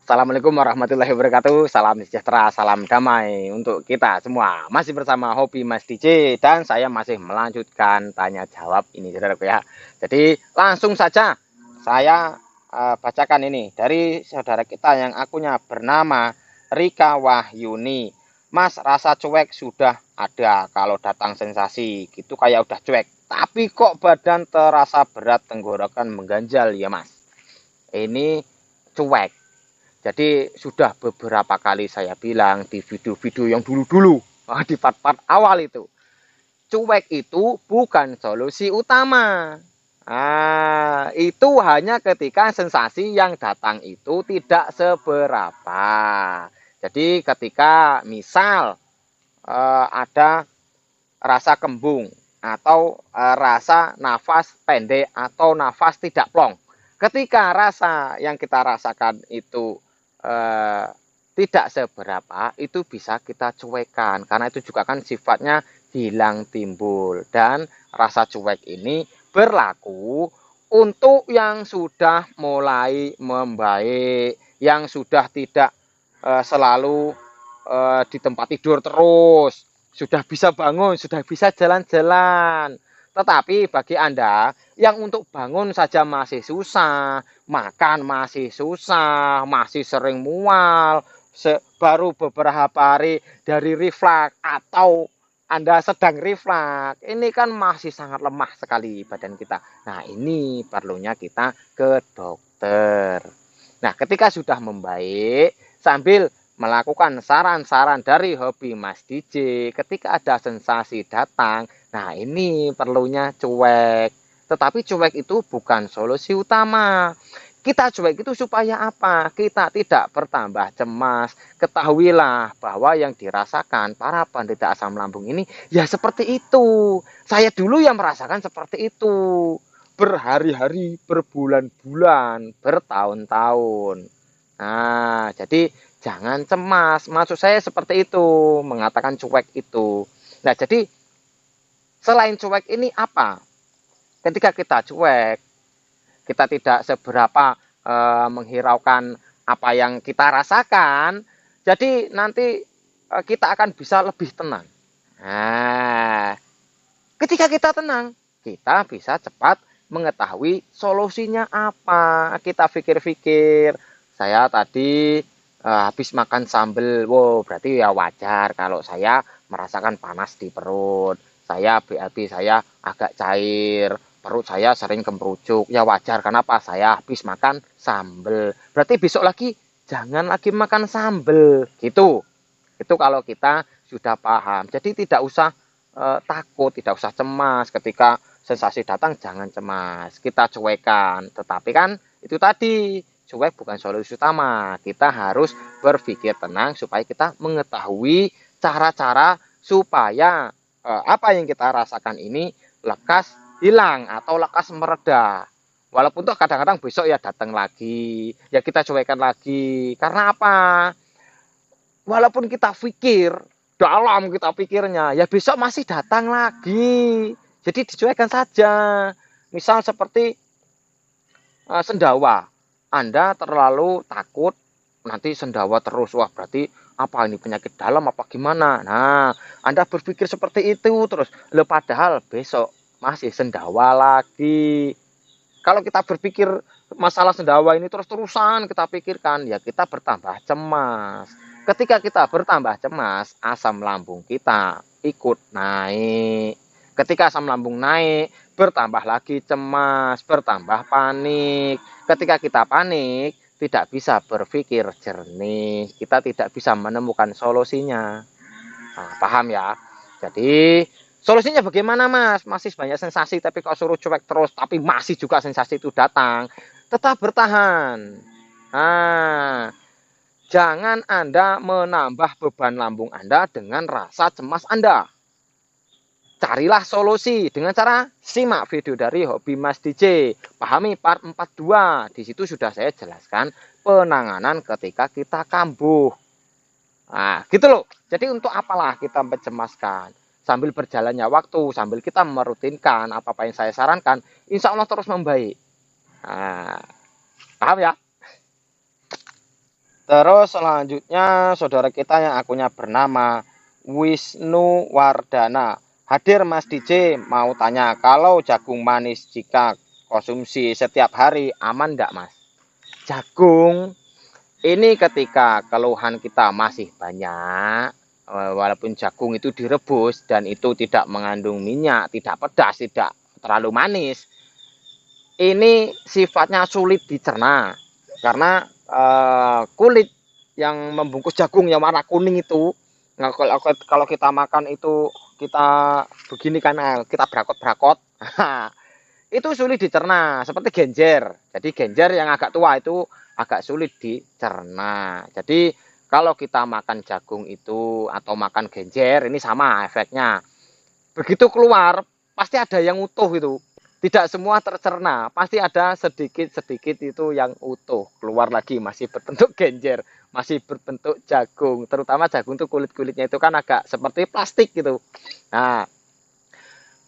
Assalamualaikum warahmatullahi wabarakatuh. Salam sejahtera, salam damai untuk kita semua. Masih bersama Hobi Mas DJ dan saya masih melanjutkan tanya jawab ini, saudaraku ya. Jadi langsung saja saya bacakan ini dari saudara kita yang akunnya bernama Rika Wahyuni. Mas, rasa cuek sudah ada kalau datang sensasi gitu kayak udah cuek. Tapi kok badan terasa berat, tenggorokan mengganjal ya Mas. Ini cuek. Jadi sudah beberapa kali saya bilang di video-video yang dulu-dulu, di part-part awal itu. Cuek itu bukan solusi utama. Itu hanya ketika sensasi yang datang itu tidak seberapa. Jadi ketika misal ada rasa kembung atau rasa nafas pendek atau nafas tidak plong. Ketika rasa yang kita rasakan itu eh, tidak seberapa, itu bisa kita cuekkan karena itu juga kan sifatnya hilang timbul. Dan rasa cuek ini berlaku untuk yang sudah mulai membaik, yang sudah tidak selalu di tempat tidur terus, sudah bisa bangun, sudah bisa jalan-jalan. Tetapi bagi Anda yang untuk bangun saja masih susah, makan masih susah, masih sering mual, baru beberapa hari dari reflux atau Anda sedang reflux, ini kan masih sangat lemah sekali badan kita. Nah, ini perlunya kita ke dokter. Nah, ketika sudah membaik, sambil melakukan saran-saran dari Hobi Mas DJ, ketika ada sensasi datang, nah ini perlunya cuek. Tetapi cuek itu bukan solusi utama. Kita cuek itu supaya apa? Kita tidak bertambah cemas. Ketahuilah bahwa yang dirasakan para penderita asam lambung ini ya seperti itu. Saya dulu yang merasakan seperti itu. Berhari-hari, berbulan-bulan, bertahun-tahun. Nah, jadi jangan cemas. Maksud saya seperti itu, mengatakan cuek itu. Nah, jadi selain cuek ini apa? Ketika kita cuek, kita tidak seberapa menghiraukan apa yang kita rasakan, jadi nanti kita akan bisa lebih tenang. Nah, ketika kita tenang, kita bisa cepat mengetahui solusinya apa. Kita pikir-pikir, saya tadi habis makan sambal, wow berarti ya wajar kalau saya merasakan panas di perut. Saya BAB saya agak cair, perut saya sering kemerucuk. Ya wajar, kenapa? Saya habis makan sambal. Berarti besok lagi jangan lagi makan sambal, gitu. Itu kalau kita sudah paham. Jadi tidak usah takut, tidak usah cemas ketika sensasi datang, jangan cemas. Kita cuekan. Tetapi kan itu tadi, cuek bukan solusi utama. Kita harus berpikir tenang supaya kita mengetahui cara-cara supaya apa yang kita rasakan ini lekas hilang atau lekas mereda. Walaupun tuh kadang-kadang besok ya datang lagi, ya kita cuekan lagi. Karena apa? Walaupun kita pikir dalam, kita pikirnya ya besok masih datang lagi, jadi dicuekan saja. Misal seperti sendawa, Anda terlalu takut nanti sendawa terus, wah berarti apa ini, penyakit dalam apa gimana. Nah, Anda berpikir seperti itu terus, padahal besok masih sendawa lagi. Kalau kita berpikir masalah sendawa ini terus-terusan kita pikirkan, ya kita bertambah cemas. Ketika kita bertambah cemas, asam lambung kita ikut naik. Ketika asam lambung naik, bertambah lagi cemas, bertambah panik. Ketika kita panik, tidak bisa berpikir jernih, kita tidak bisa menemukan solusinya. Nah, paham ya? Jadi solusinya bagaimana Mas? Masih banyak sensasi tapi kok suruh cuek terus, tapi masih juga sensasi itu datang. Tetap bertahan. Nah, jangan Anda menambah beban lambung Anda dengan rasa cemas Anda. Carilah solusi dengan cara simak video dari Hobi Mas DJ. Pahami part 42. Di situ sudah saya jelaskan penanganan ketika kita kambuh. Nah, gitu loh. Jadi untuk apalah kita mencemaskan? Sambil berjalannya waktu, sambil kita merutinkan apa-apa yang saya sarankan, insya Allah terus membaik. Nah, paham ya? Terus selanjutnya saudara kita yang akunnya bernama Wisnu Wardana. Hadir Mas DJ, mau tanya, kalau jagung manis jika konsumsi setiap hari aman enggak Mas? Jagung ini ketika keluhan kita masih banyak, walaupun jagung itu direbus dan itu tidak mengandung minyak, tidak pedas, tidak terlalu manis, ini sifatnya sulit dicerna karena kulit yang membungkus jagung yang warna kuning itu, nah, kalau kita makan itu kita begini kan, kita berakot-berakot, itu sulit dicerna seperti genjer. Jadi genjer yang agak tua itu agak sulit dicerna. Jadi kalau kita makan jagung itu atau makan genjer ini sama efeknya. Begitu keluar pasti ada yang utuh itu. Tidak semua tercerna, pasti ada sedikit-sedikit itu yang utuh. Keluar lagi masih berbentuk genjer, masih berbentuk jagung. Terutama jagung itu kulit-kulitnya itu kan agak seperti plastik gitu. Nah,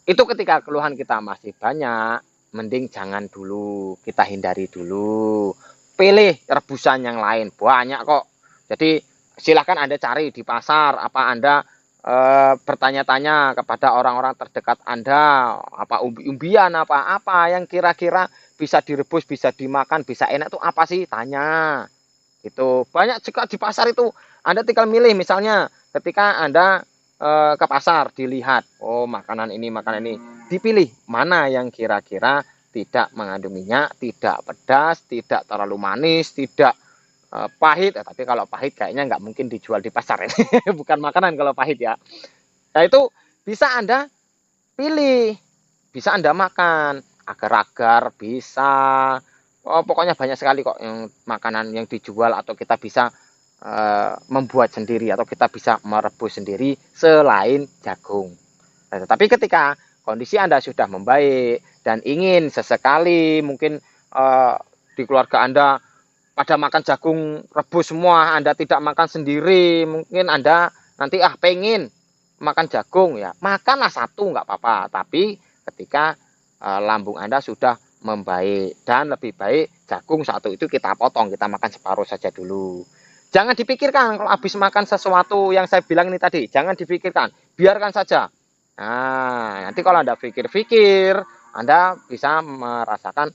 itu ketika keluhan kita masih banyak, mending jangan dulu, kita hindari dulu. Pilih rebusan yang lain, banyak kok. Jadi silahkan Anda cari di pasar, apa Anda bertanya-tanya kepada orang-orang terdekat Anda, apa umbi-umbian, apa-apa yang kira-kira bisa direbus, bisa dimakan, bisa enak tuh apa sih? Tanya. Gitu. Banyak juga di pasar itu Anda tinggal milih, misalnya ketika Anda ke pasar dilihat, oh makanan ini, dipilih mana yang kira-kira tidak mengandung minyak, tidak pedas, tidak terlalu manis, tidak pahit. Tapi kalau pahit kayaknya nggak mungkin dijual di pasar ini. Bukan makanan kalau pahit ya. Nah itu bisa Anda pilih, bisa Anda makan, agar-agar bisa. Oh, pokoknya banyak sekali kok yang makanan yang dijual atau kita bisa membuat sendiri atau kita bisa merebus sendiri selain jagung. Nah, tetapi ketika kondisi Anda sudah membaik dan ingin sesekali mungkin di keluarga Anda pada makan jagung rebus semua, Anda tidak makan sendiri, mungkin Anda nanti pengen makan jagung ya, makanlah satu nggak apa-apa. Tapi ketika lambung Anda sudah membaik dan lebih baik jagung satu itu kita potong, kita makan separuh saja dulu. Jangan dipikirkan kalau habis makan sesuatu yang saya bilang ini tadi, jangan dipikirkan, biarkan saja. Nah, nanti kalau Anda pikir-pikir, Anda bisa merasakan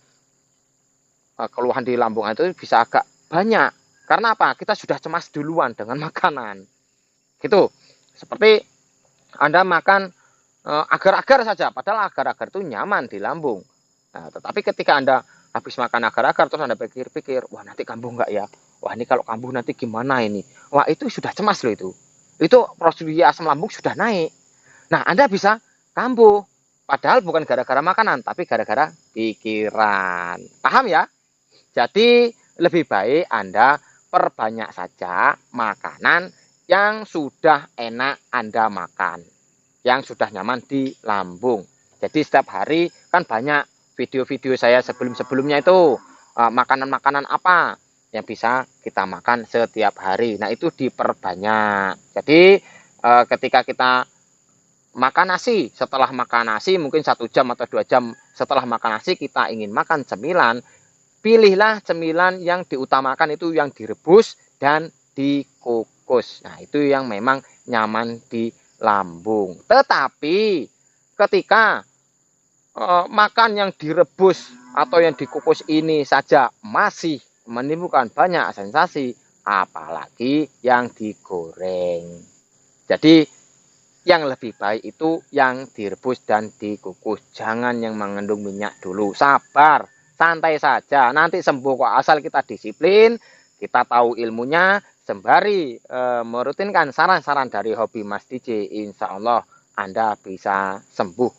keluhan di lambung itu bisa agak banyak. Karena apa? Kita sudah cemas duluan dengan makanan. Gitu. Seperti Anda makan agar-agar saja, padahal agar-agar itu nyaman di lambung. Nah, tetapi ketika Anda habis makan agar-agar terus Anda pikir-pikir, wah nanti kambuh nggak ya? Wah ini kalau kambuh nanti gimana ini? Wah itu sudah cemas loh itu. Itu prosedur asam lambung sudah naik. Nah Anda bisa kambuh. Padahal bukan gara-gara makanan, tapi gara-gara pikiran. Paham ya? Jadi lebih baik Anda perbanyak saja makanan yang sudah enak Anda makan, yang sudah nyaman di lambung. Jadi setiap hari kan banyak video-video saya sebelum-sebelumnya itu makanan-makanan apa yang bisa kita makan setiap hari. Nah itu diperbanyak. Jadi ketika kita makan nasi, setelah makan nasi mungkin 1 jam atau 2 jam setelah makan nasi kita ingin makan cemilan, pilihlah cemilan yang diutamakan itu yang direbus dan dikukus. Nah, itu yang memang nyaman di lambung. Tetapi ketika makan yang direbus atau yang dikukus ini saja masih menimbulkan banyak sensasi, apalagi yang digoreng. Jadi yang lebih baik itu yang direbus dan dikukus. Jangan yang mengandung minyak dulu. Sabar, santai saja. Nanti sembuh kok, asal kita disiplin, kita tahu ilmunya, sembari merutinkan saran-saran dari hobi Mas DJ. Insya Allah Anda bisa sembuh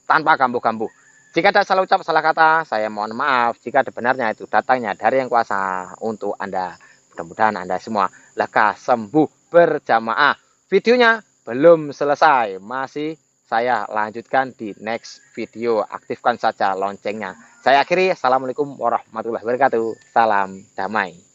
tanpa kambuh-kambuh. Jika ada salah ucap, salah kata, saya mohon maaf. Jika ada benarnya itu datangnya dari yang kuasa untuk Anda. Mudah-mudahan Anda semua lekas sembuh berjamaah. Videonya belum selesai, masih saya lanjutkan di next video. Aktifkan saja loncengnya. Saya akhiri, assalamualaikum warahmatullahi wabarakatuh. Salam damai.